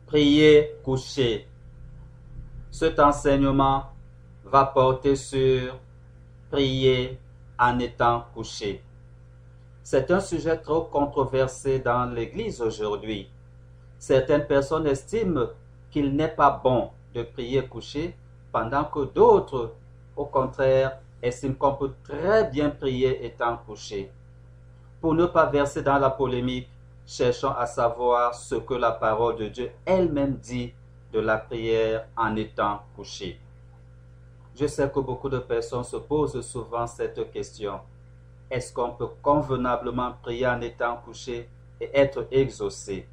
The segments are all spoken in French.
Priez couché. Cet enseignement va porter sur prier en étant couché. C'est un sujet trop controversé dans l'Église aujourd'hui. Certaines personnes estiment qu'il n'est pas bon de prier couché, pendant que d'autres, au contraire, estiment qu'on peut très bien prier étant couché. Pour ne pas verser dans la polémique, cherchons à savoir ce que la parole de Dieu elle-même dit de la prière en étant couché. Je sais que beaucoup de personnes se posent souvent cette question. Est-ce qu'on peut convenablement prier en étant couché et être exaucé?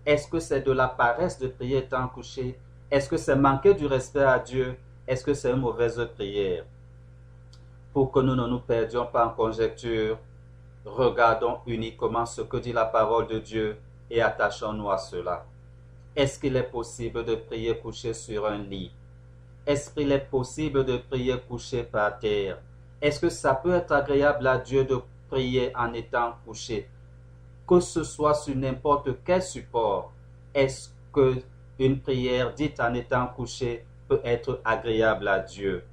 Est-ce que c'est de la paresse de prier étant couché? Est-ce que c'est manquer du respect à Dieu? Est-ce que c'est une mauvaise prière? Pour que nous ne nous perdions pas en conjecture, regardons uniquement ce que dit la parole de Dieu et attachons-nous à cela. Est-ce qu'il est possible de prier couché sur un lit? Est-ce qu'il est possible de prier couché par terre? Est-ce que ça peut être agréable à Dieu de prier en étant couché? Que ce soit sur n'importe quel support, est-ce qu'une prière dite en étant couché peut être agréable à Dieu?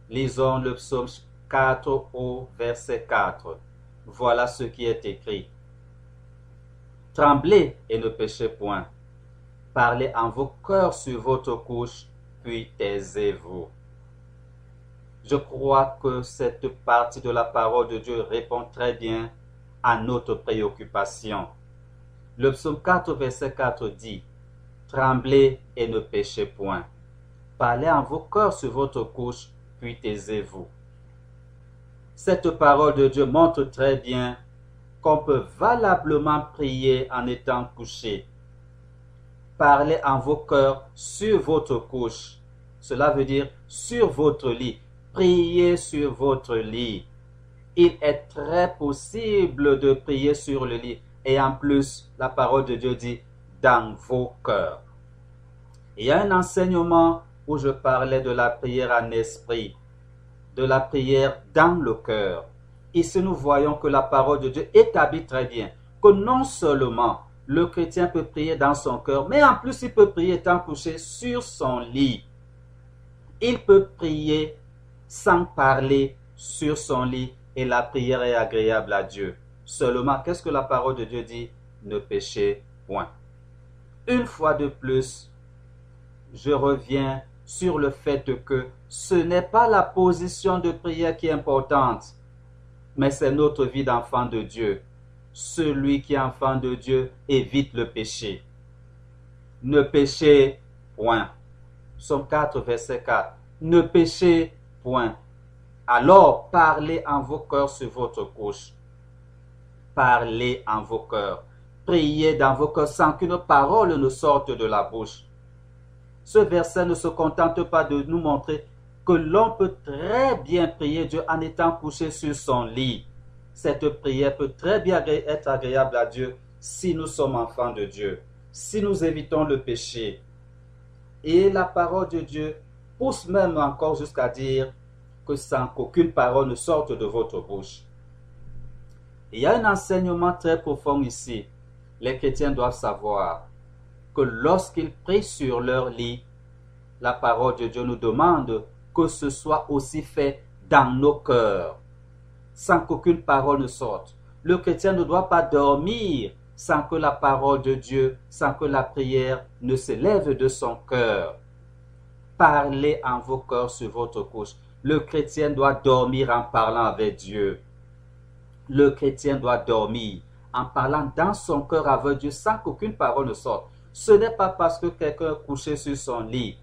Lisons le psaume 4 au verset 4. Voilà ce qui est écrit. Tremblez et ne péchez point. Parlez en vos cœurs sur votre couche, puis taisez-vous. Je crois que cette partie de la parole de Dieu répond très bien à notre préoccupation. Le psaume 4, verset 4 dit, Tremblez et ne péchez point. Parlez en vos cœurs sur votre couche, puis taisez-vous. Cette parole de Dieu montre très bien qu'on peut valablement prier en étant couché. Parlez en vos cœurs sur votre couche. Cela veut dire sur votre lit. Priez sur votre lit. Il est très possible de prier sur le lit. Et en plus, la parole de Dieu dit dans vos cœurs. Il y a un enseignement où je parlais de la prière en esprit, de la prière dans le cœur. Ici, nous voyons que la parole de Dieu établit très bien que non seulement le chrétien peut prier dans son cœur, mais en plus, il peut prier étant couché sur son lit. Il peut prier sans parler sur son lit et la prière est agréable à Dieu. Seulement, qu'est-ce que la parole de Dieu dit? Ne péchez point. Une fois de plus, je reviens sur le fait que ce n'est pas la position de prière qui est importante, mais c'est notre vie d'enfant de Dieu. Celui qui est enfant de Dieu évite le péché. Ne péchez point. Psaume 4, verset 4. Ne péchez point. Alors, parlez en vos cœurs sur votre couche. Parlez en vos cœurs. Priez dans vos cœurs sans qu'une parole ne sorte de la bouche. Ce verset ne se contente pas de nous montrer que l'on peut très bien prier Dieu en étant couché sur son lit. Cette prière peut très bien être agréable à Dieu si nous sommes enfants de Dieu, si nous évitons le péché. Et la parole de Dieu pousse même encore jusqu'à dire que sans qu'aucune parole ne sorte de votre bouche. Il y a un enseignement très profond ici. Les chrétiens doivent savoir que lorsqu'ils prient sur leur lit, la parole de Dieu nous demande que ce soit aussi fait dans nos cœurs, sans qu'aucune parole ne sorte. Le chrétien ne doit pas dormir sans que la parole de Dieu, sans que la prière ne s'élève de son cœur. Parlez en vos cœurs sur votre couche. Le chrétien doit dormir en parlant avec Dieu. Le chrétien doit dormir en parlant dans son cœur avec Dieu sans qu'aucune parole ne sorte. Ce n'est pas parce que quelqu'un est couché sur son lit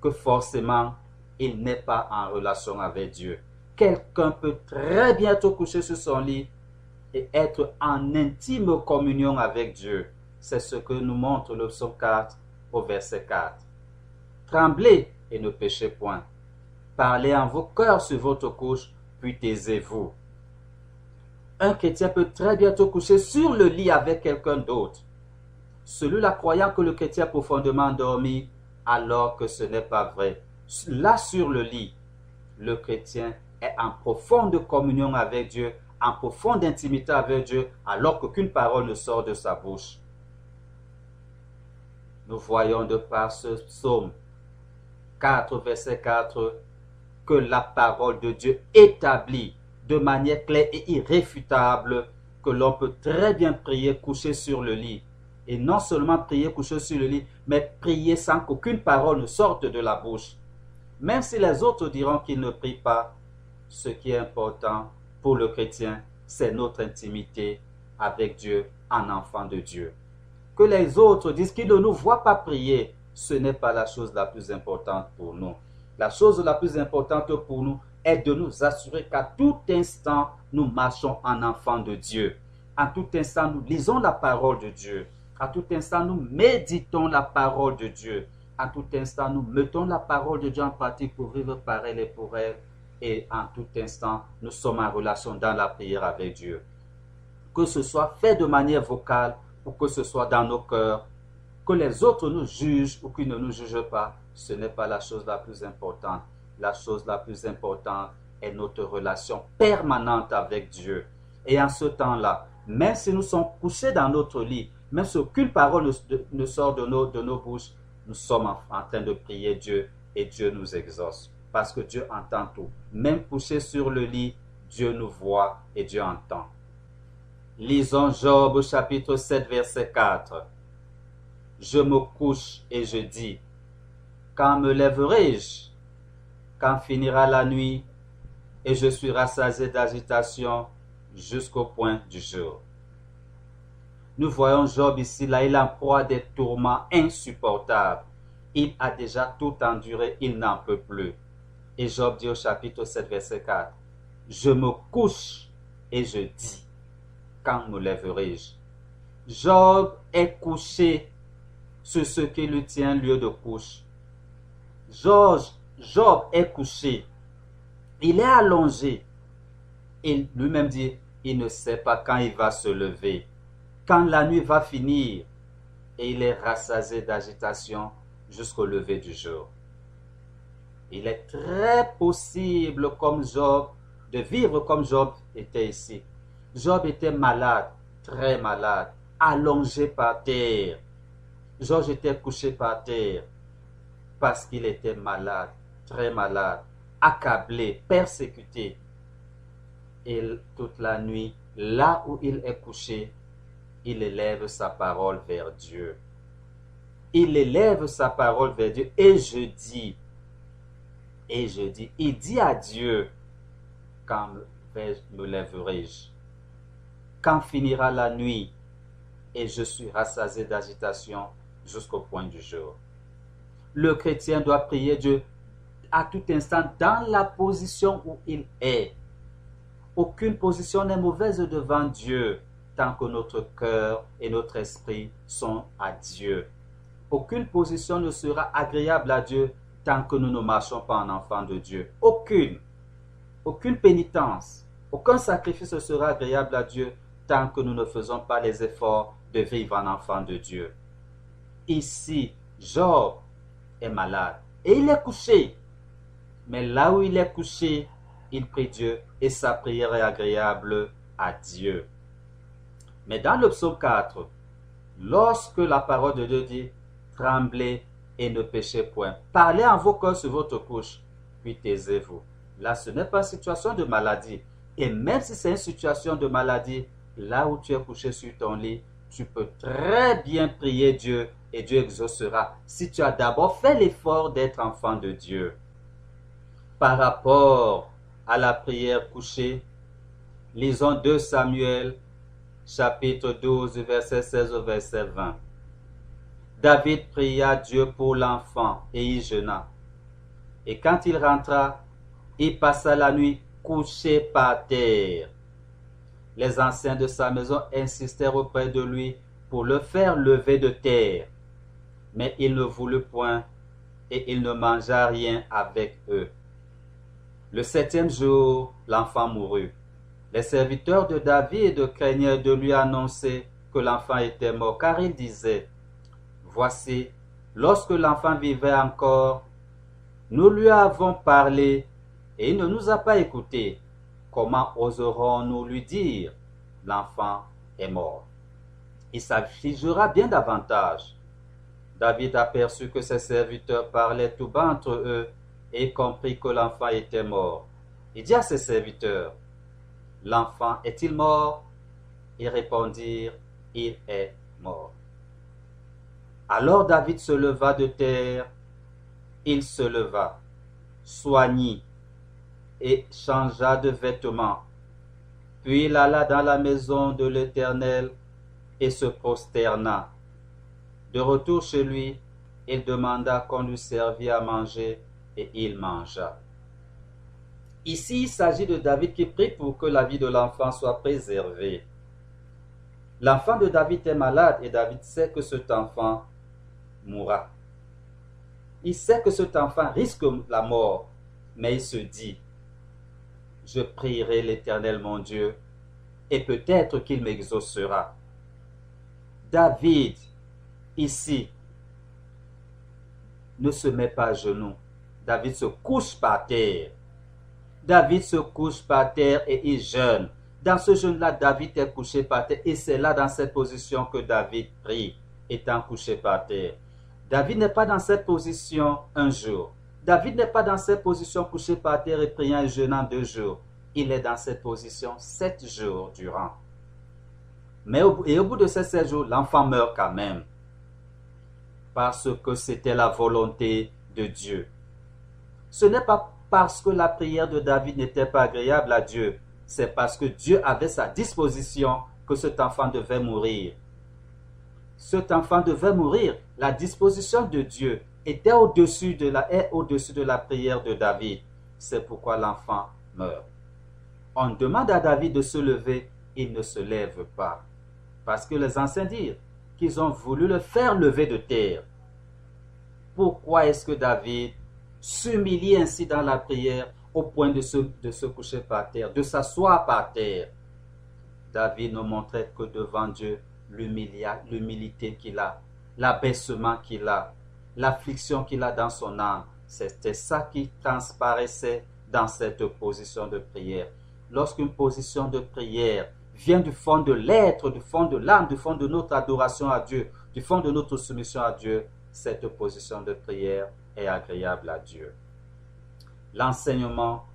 que forcément il n'est pas en relation avec Dieu. Quelqu'un peut très bien être couché sur son lit et être en intime communion avec Dieu. C'est ce que nous montre le psaume 4 au verset 4. Tremblez et ne péchez point. Parlez en vos cœurs sur votre couche, puis taisez-vous. Un chrétien peut très bientôt coucher sur le lit avec quelqu'un d'autre, celui-là croyant que le chrétien est profondément endormi, alors que ce n'est pas vrai. Là sur le lit, le chrétien est en profonde communion avec Dieu, en profonde intimité avec Dieu, alors qu'aucune parole ne sort de sa bouche. Nous voyons de par ce psaume 4, verset 4, que la parole de Dieu établit de manière claire et irréfutable que l'on peut très bien prier couché sur le lit. Et non seulement prier couché sur le lit, mais prier sans qu'aucune parole ne sorte de la bouche. Même si les autres diront qu'ils ne prient pas, ce qui est important pour le chrétien, c'est notre intimité avec Dieu en enfant de Dieu. Que les autres disent qu'ils ne nous voient pas prier, ce n'est pas la chose la plus importante pour nous. La chose la plus importante pour nous est de nous assurer qu'à tout instant, nous marchons en enfant de Dieu. À tout instant, nous lisons la parole de Dieu. À tout instant, nous méditons la parole de Dieu. À tout instant, nous mettons la parole de Dieu en pratique pour vivre par elle et pour elle. Et en tout instant, nous sommes en relation dans la prière avec Dieu. Que ce soit fait de manière vocale ou que ce soit dans nos cœurs, que les autres nous jugent ou qu'ils ne nous jugent pas, ce n'est pas la chose la plus importante. La chose la plus importante est notre relation permanente avec Dieu. Et en ce temps-là, même si nous sommes couchés dans notre lit, même si aucune parole ne sort de nos bouches, nous sommes en train de prier Dieu et Dieu nous exauce. Parce que Dieu entend tout. Même couché sur le lit, Dieu nous voit et Dieu entend. Lisons Job chapitre 7 verset 4. Je me couche et je dis, quand me lèverai-je? Quand finira la nuit? Et je suis rassasié d'agitation jusqu'au point du jour. Nous voyons Job ici, là, il est en proie des tourments insupportables. Il a déjà tout enduré, il n'en peut plus. Et Job dit au chapitre 7, verset 4, je me couche et je dis, quand me lèverai-je? Job est couché sur ce qui lui tient lieu de couche. Job est couché. Il est allongé. Il lui-même dit, il ne sait pas quand il va se lever, quand la nuit va finir. Et il est rassasié d'agitation jusqu'au lever du jour. Il est très possible, comme Job, de vivre comme Job était ici. Job était malade, très malade, allongé par terre. Job était couché par terre parce qu'il était malade, très malade, accablé, persécuté. Et toute la nuit, là où il est couché, il élève sa parole vers Dieu. Il élève sa parole vers Dieu et je dis, il dit à Dieu, quand me lèverai-je? Quand finira la nuit? Et je suis rassasié d'agitation jusqu'au point du jour. Le chrétien doit prier Dieu à tout instant dans la position où il est. Aucune position n'est mauvaise devant Dieu tant que notre cœur et notre esprit sont à Dieu. Aucune position ne sera agréable à Dieu tant que nous ne marchons pas en enfant de Dieu. Aucune pénitence, aucun sacrifice ne sera agréable à Dieu tant que nous ne faisons pas les efforts de vivre en enfant de Dieu. Ici, Job est malade et il est couché. Mais là où il est couché, il prie Dieu et sa prière est agréable à Dieu. Mais dans le psaume 4, lorsque la parole de Dieu dit « Tremblez et ne péchez point. Parlez en vos cœurs sur votre couche, puis taisez-vous. » Là, ce n'est pas une situation de maladie. Et même si c'est une situation de maladie, là où tu es couché sur ton lit, tu peux très bien prier Dieu et Dieu exaucera si tu as d'abord fait l'effort d'être enfant de Dieu. Par rapport à la prière couchée, lisons 2 Samuel, chapitre 12, verset 16 au verset 20. David pria Dieu pour l'enfant et y jeûna. Et quand il rentra, il passa la nuit couché par terre. Les anciens de sa maison insistèrent auprès de lui pour le faire lever de terre. Mais il ne voulut point, et il ne mangea rien avec eux. Le 7e jour, l'enfant mourut. Les serviteurs de David craignaient de lui annoncer que l'enfant était mort, car ils disaient, voici, lorsque l'enfant vivait encore, nous lui avons parlé et il ne nous a pas écoutés. Comment oserons-nous lui dire, l'enfant est mort? Il s'affligera bien davantage. David aperçut que ses serviteurs parlaient tout bas entre eux et comprit que l'enfant était mort. Il dit à ses serviteurs, l'enfant est-il mort? Ils répondirent, il est mort. Alors David se leva de terre, il se leva, soignit et changea de vêtements. Puis il alla dans la maison de l'Éternel et se prosterna. De retour chez lui, il demanda qu'on lui servît à manger et il mangea. Ici, il s'agit de David qui prie pour que la vie de l'enfant soit préservée. L'enfant de David est malade et David sait que cet enfant mourra. Il sait que cet enfant risque la mort, mais il se dit, je prierai l'Éternel mon Dieu et peut-être qu'il m'exaucera. David, ici, ne se met pas à genoux. David se couche par terre. David se couche par terre et il jeûne. Dans ce jeûne-là, David est couché par terre et c'est là dans cette position que David prie, étant couché par terre. David n'est pas dans cette position un jour. David n'est pas dans cette position couché par terre et priant et jeûnant 2 jours. Il est dans cette position 7 jours durant. Mais au bout de ces 7 jours, l'enfant meurt quand même. Parce que c'était la volonté de Dieu. Ce n'est pas parce que la prière de David n'était pas agréable à Dieu. C'est parce que Dieu avait sa disposition que cet enfant devait mourir. Cet enfant devait mourir. La disposition de Dieu était au-dessus de la prière de David. C'est pourquoi l'enfant meurt. On demande à David de se lever, il ne se lève pas. Parce que les anciens disent qu'ils ont voulu le faire lever de terre. Pourquoi est-ce que David s'humilie ainsi dans la prière au point de se coucher par terre, de s'asseoir par terre? David ne montrait que devant Dieu l'humilité qu'il a, l'abaissement qu'il a, l'affliction qu'il a dans son âme. C'était ça qui transparaissait dans cette position de prière. Lorsqu'une position de prière vient du fond de l'être, du fond de l'âme, du fond de notre adoration à Dieu, du fond de notre soumission à Dieu, cette position de prière est agréable à Dieu. L'enseignement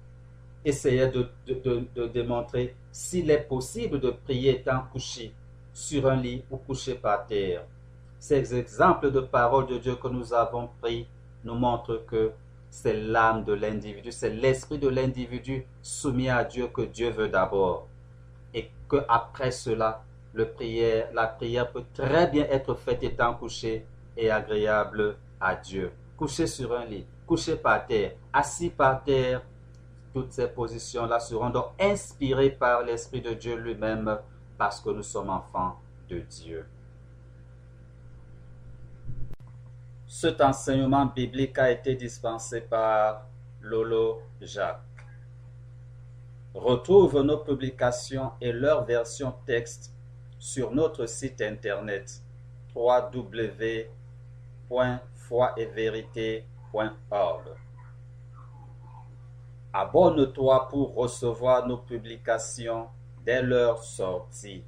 essayait de démontrer s'il est possible de prier étant couché sur un lit ou couché par terre. Ces exemples de paroles de Dieu que nous avons pris nous montrent que c'est l'âme de l'individu, c'est l'esprit de l'individu soumis à Dieu que Dieu veut d'abord. Et qu'après cela, la prière peut très bien être faite étant couché et agréable à Dieu. Couché sur un lit, couché par terre, assis par terre, toutes ces positions-là seront donc inspirées par l'Esprit de Dieu lui-même parce que nous sommes enfants de Dieu. Cet enseignement biblique a été dispensé par Lolo Jacques. Retrouve nos publications et leur version texte sur notre site internet www.foietverité.org. Abonne-toi pour recevoir nos publications dès leur sortie.